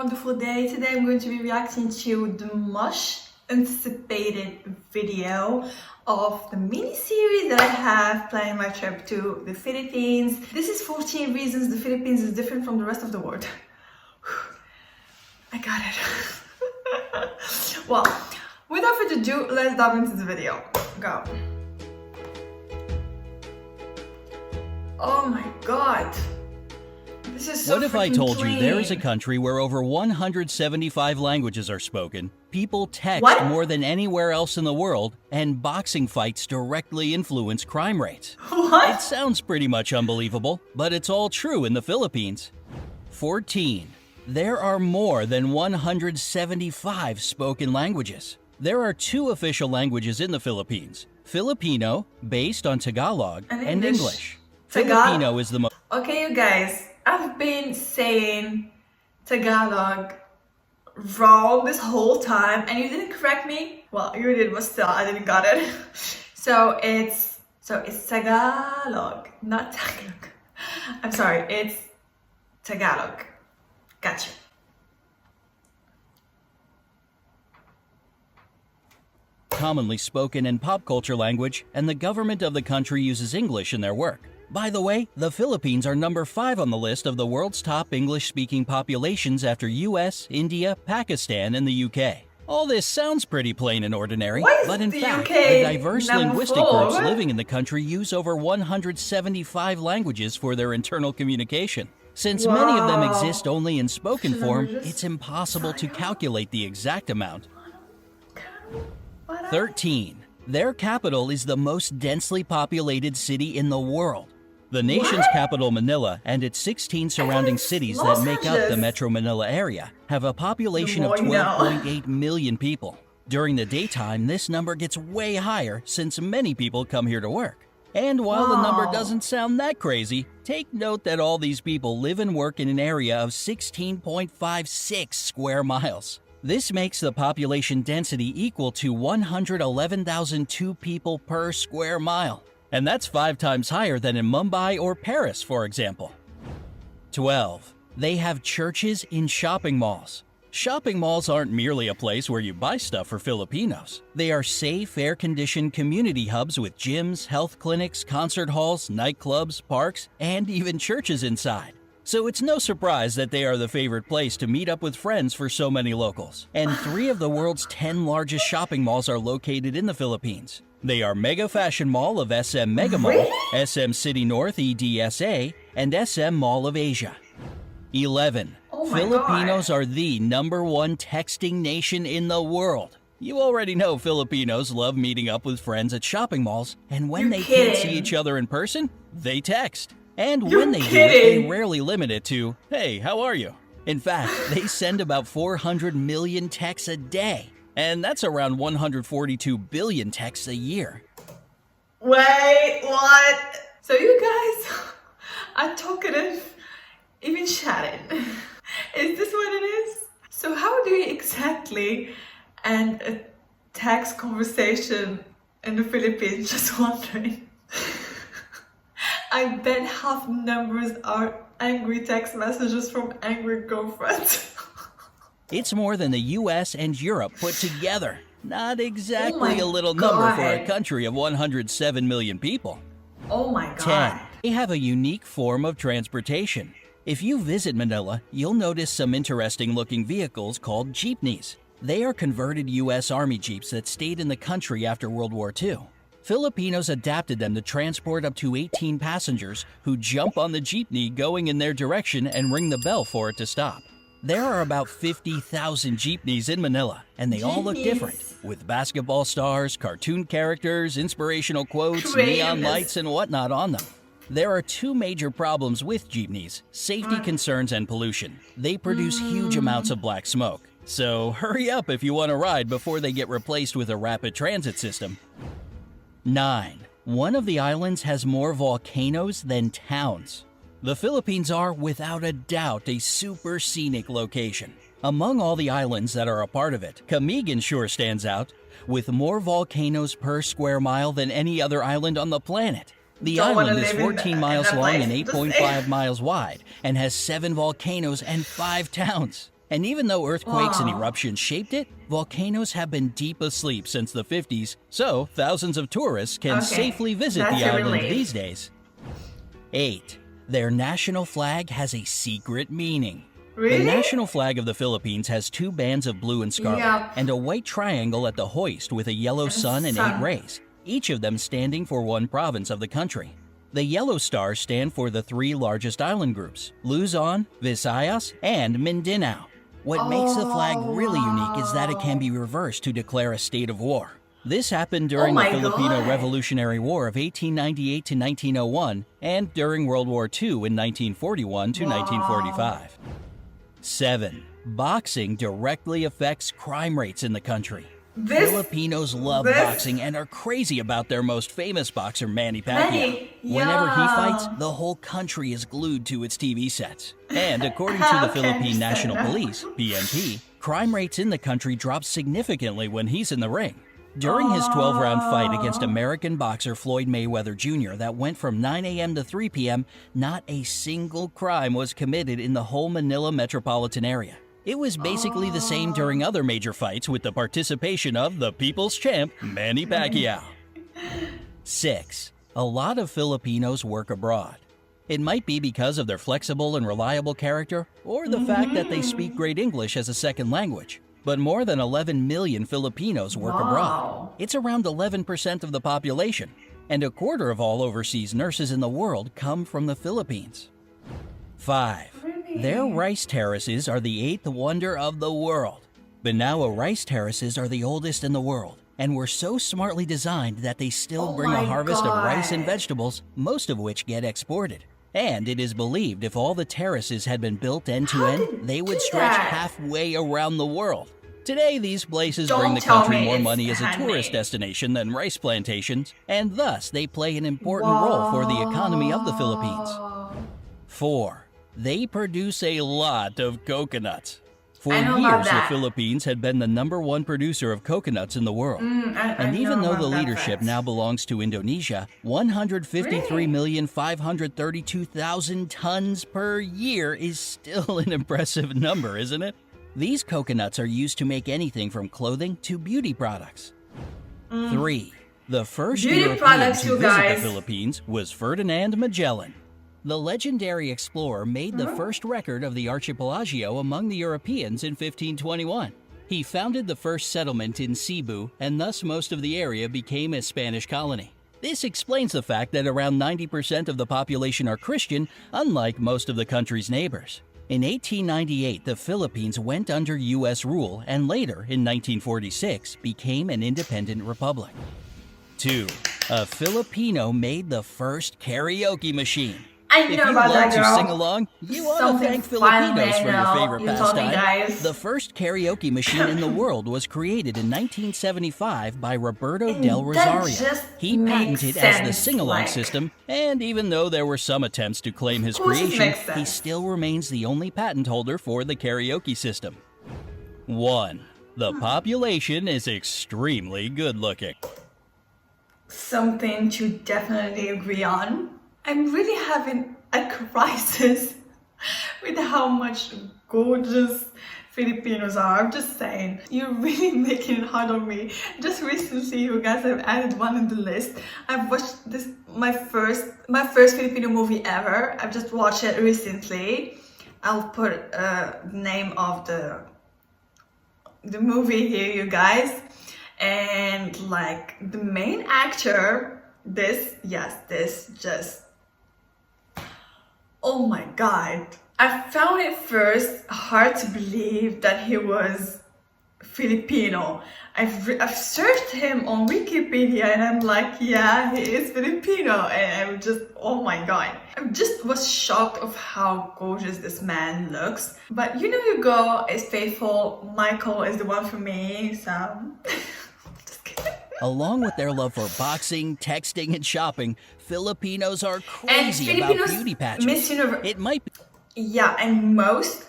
wonderful day. Today I'm going to be reacting to the much anticipated video of the mini series that I have planning my trip to the Philippines. This is 14 reasons the Philippines is different from the rest of the world. I got it. Well, without further ado, let's dive into the video. Go. Oh my god. This is so What if I told plain. you there is a country where over 175 languages are spoken, people text What? more than anywhere else in the world, and boxing fights directly influence crime rates? What? It sounds pretty much unbelievable, but it's all true in the Philippines. 14. There are more than 175 spoken languages. There are 2 official languages in the Philippines, Filipino, based on Tagalog, and English. Filipino is the most... Okay, you guys, I've been saying Tagalog wrong this whole time and you didn't correct me. Well, you did, but still I didn't got it. So it's Tagalog, not Tagalog. I'm sorry, it's Tagalog. Gotcha. commonly spoken and pop culture language, and the government of the country uses English in their work. By the way, the Philippines are number 5 on the list of the world's top English-speaking populations after US, India, Pakistan, and the UK. All this sounds pretty plain and ordinary, but in fact, the diverse linguistic groups living in the country use over 175 languages for their internal communication. Since many of them exist only in spoken form, it's impossible to calculate the exact amount. 13. Their capital is the most densely populated city in the world. The nation's capital, Manila, and its 16 surrounding cities that make up the Metro Manila area have a population of 12.8 million people. During the daytime, this number gets way higher since many people come here to work. And while the number doesn't sound that crazy, take note that all these people live and work in an area of 16.56 square miles. This makes the population density equal to 111,002 people per square mile. And that's 5 times higher than in Mumbai or Paris, for example. 12. They have churches in shopping malls. Shopping malls aren't merely a place where you buy stuff for Filipinos. They are safe, air-conditioned community hubs with gyms, health clinics, concert halls, nightclubs, parks, and even churches inside. So it's no surprise that they are the favorite place to meet up with friends for so many locals. And 3 of the world's 10 largest shopping malls are located in the Philippines. They are Mega Fashion Mall of SM Mega Mall, SM City North EDSA, and SM Mall of Asia. 11. Filipinos are the #1 texting nation in the world. You already know Filipinos love meeting up with friends at shopping malls, and when they can't see each other in person, they text. And when they do it, they rarely limit it to, "Hey, how are you?" In fact, they send about 400 million texts a day. And that's around 142 billion texts a year. Wait, what? So you guys are talkative, even chatting. Is this what it is? So how do you exactly end a text conversation in the Philippines? Just wondering. I bet half the numbers are angry text messages from angry girlfriends. It's more than the US and Europe put together. Not exactly a little number for a country of 107 million people. Oh my god. 10. They have a unique form of transportation. If you visit Manila, you'll notice some interesting looking vehicles called jeepneys. They are converted US Army Jeeps that stayed in the country after World War II. Filipinos adapted them to transport up to 18 passengers who jump on the jeepney going in their direction and ring the bell for it to stop. There are about 50,000 jeepneys in Manila, and they all look different, with basketball stars, cartoon characters, inspirational quotes, neon lights, and whatnot on them. There are 2 major problems with jeepneys: safety concerns and pollution. They produce huge amounts of black smoke. So hurry up if you want to ride before they get replaced with a rapid transit system. 9. One of the islands has more volcanoes than towns. The Philippines are, without a doubt, a super scenic location. Among all the islands that are a part of it, Camigan sure stands out, with more volcanoes per square mile than any other island on the planet. The island is 14 miles long and 8.5 miles wide, and has 7 volcanoes and 5 towns. And even though earthquakes and Wow. eruptions shaped it, volcanoes have been deep asleep since the 50s, so thousands of tourists can Okay, safely visit that's the a island relief. these days. 8. Their national flag has a secret meaning. Really? The national flag of the Philippines has 2 bands of blue and scarlet Yep. and a white triangle at the hoist with a yellow sun and 8 sun. rays, each of them standing for one province of the country. The yellow stars stand for the 3 largest island groups, Luzon, Visayas, and Mindanao. What makes the flag really unique is that it can be reversed to declare a state of war. This happened during the my Filipino God. Revolutionary War of 1898 to 1901 and during World War II in 1941 to 1945. 7. Boxing directly affects crime rates in the country. This- Filipinos love this- boxing and are crazy about their most famous boxer, Manny Pacquiao. Manny, Whenever he yeah. fights, the whole country is glued to its TV sets. And according to the How can you Philippine say National that? Police, PNP, crime rates in the country drop significantly when he's in the ring. During his 12-round fight against American boxer Floyd Mayweather Jr. that went from 9 a.m. to 3 p.m., not a single crime was committed in the whole Manila metropolitan area. It was basically the same during other major fights with the participation of the people's champ, Manny Pacquiao. 6. A lot of Filipinos work abroad. It might be because of their flexible and reliable character, or the fact that they speak great English as a second language. But more than 11 million Filipinos work abroad. Wow. It's around 11% of the population, and a quarter of all overseas nurses in the world come from the Philippines. 5. Really? Their rice terraces are the 8th wonder of the world. Banawa rice terraces are the oldest in the world, and were so smartly designed that they still Oh bring a my harvest of rice and God. vegetables, most of which get exported. And it is believed if all the terraces had been built end to How end, did they would do stretch that? halfway around the world. Today, these places Don't bring the tell country me more it's money as a handmade. tourist destination than rice plantations, and thus they play an important role for the economy of the Philippines. Wow. 4. They produce a lot of coconuts. For I know about years, the that. Philippines had been the #1 producer of coconuts in the world. And even though the leadership now belongs to Indonesia, 153,532,000 tons per year is still an impressive number, isn't it? These coconuts are used to make anything from clothing to beauty products. 3. The first Beauty European products, to you visit guys. the Philippines was Ferdinand Magellan. The legendary explorer made the first record of the archipelago among the Europeans in 1521. He founded the first settlement in Cebu, and thus most of the area became a Spanish colony. This explains the fact that around 90% of the population are Christian, unlike most of the country's neighbors. In 1898, the Philippines went under U.S. rule and later, in 1946, became an independent republic. 2. A Filipino made the first karaoke machine. I If know you about love that, to girl. sing along, you ought to Something thank finally Filipinos for your know. favorite You told me, pastime. guys. The first karaoke machine in the world was created in 1975 by Roberto del that Rosario. just He makes patented as the sense, sing-along like- system, and even though there were some attempts to claim his Of course it creation, makes he sense. still remains the only patent holder for the karaoke system. 1. The population is extremely good-looking. Something to definitely agree on. I'm really having a crisis with how much gorgeous Filipinos are. I'm just saying, you're really making it hard on me. Just recently, you guys have added one in the list. I've watched this my first Filipino movie ever. I've just watched it recently. I'll put the name of the movie here, you guys. And like the main actor, oh my god. I found it first hard to believe that he was Filipino. I've searched him on Wikipedia and I'm like, yeah, he is Filipino. And I'm just, oh my god. I just was shocked of how gorgeous this man looks. But you know, your girl is faithful. Michael is the one for me, so... Just kidding. Along with their love for boxing, texting, and shopping, Filipinos are crazy about Filipinos beauty pageants. Miss Universe. It might be Yeah, and most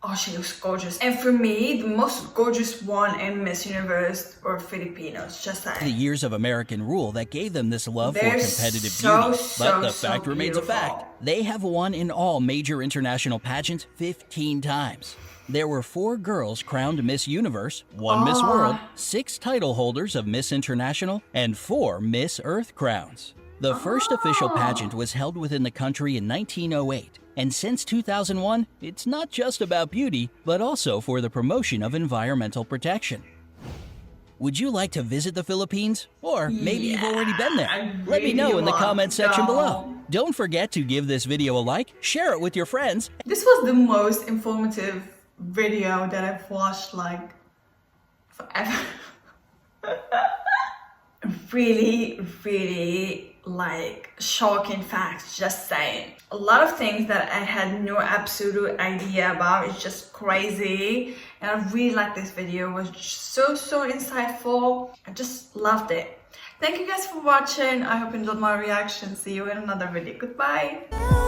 Oh, she looks gorgeous. And for me, the most gorgeous one in Miss Universe or Filipinos, just The saying. years of American rule that gave them this love for They're competitive so, beauty. But the so fact remains a beautiful. fact. They have won in all major international pageants 15 times. There were 4 girls crowned Miss Universe, 1 Miss World, 6 title holders of Miss International, and 4 Miss Earth crowns. The first official pageant was held within the country in 1908. And since 2001, it's not just about beauty, but also for the promotion of environmental protection. Would you like to visit the Philippines? Or maybe you've already been there? Let me know in the comment section below. Don't forget to give this video a like, share it with your friends. This was the most informative video that I've watched like forever. Really like shocking facts, just saying. A lot of things that I had no absolute idea about. It's just crazy, and I really like this video. It was so insightful. I just loved it. Thank you guys for watching. I hope you enjoyed my reaction. See you in another video. Goodbye.